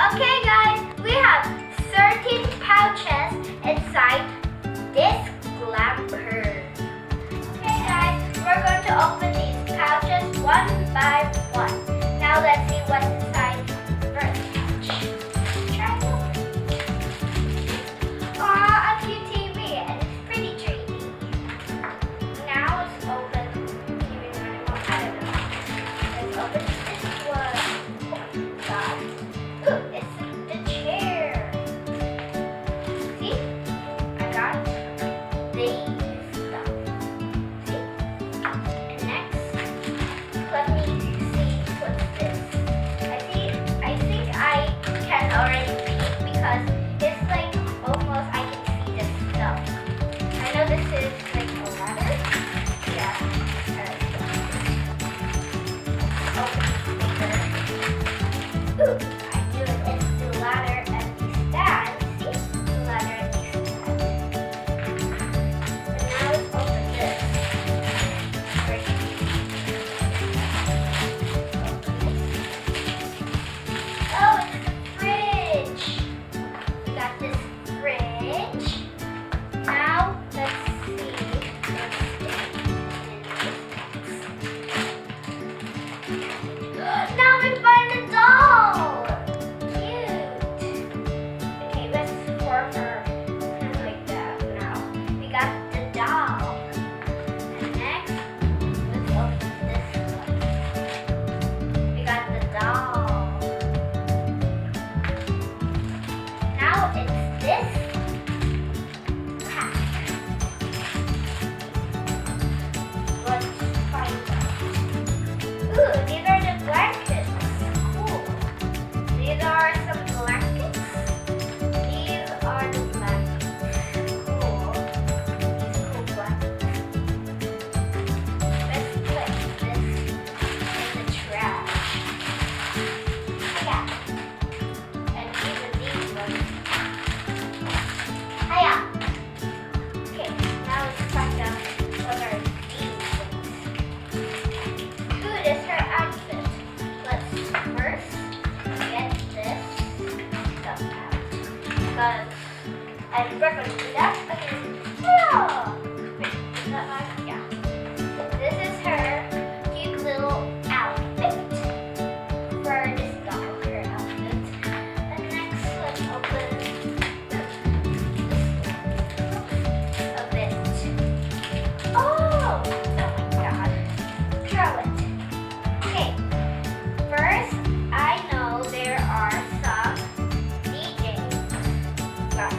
Okay guys, we have 13 pouches inside this glamper. Okay guys, we're going to open these pouches one by one. Now let's see what's inside the first pouch. Try it open. Aw, a cute TV and it's pretty dreamy. Now let's open, I don't know. Let's open this one. Oh god. Ooh, it's the chair. See? I got these stuff. See? And next, let me see what's this. I think I can already peek because it's like almost I can see this stuff. I know this is like a ladder. Yeah. Open bigger. Ooh. It's the ladder and the stand. See? The ladder and the stand. And now let's open this. First. Oh, it's the fridge. We got this fridge. Now let's see what's in this. Now we find the doll. And we're going to do that again. Yeah. Wait, is that mine? Yeah. This is her cute little outfit for this doll, her outfit. And next, let's open a bit. Oh my god. Throw it. Okay. First, I know there are some DJs. Right.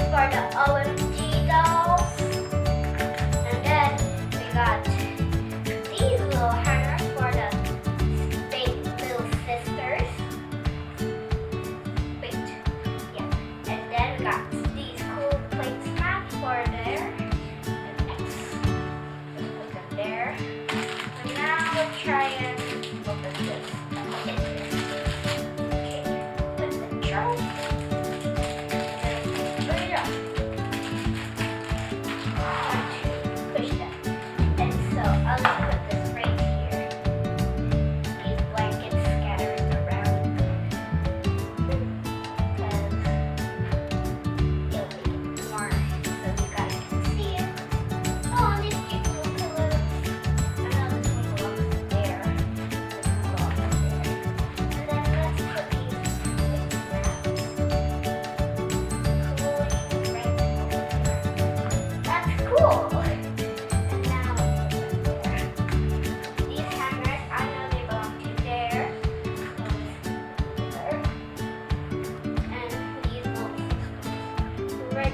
For the OMG dolls. And then we got these little hangers for the fake little sisters. Wait, yeah. And then we got these cool placemats for there. And next, let's put them there. And now we'll try and open this. Okay, put the jar. Right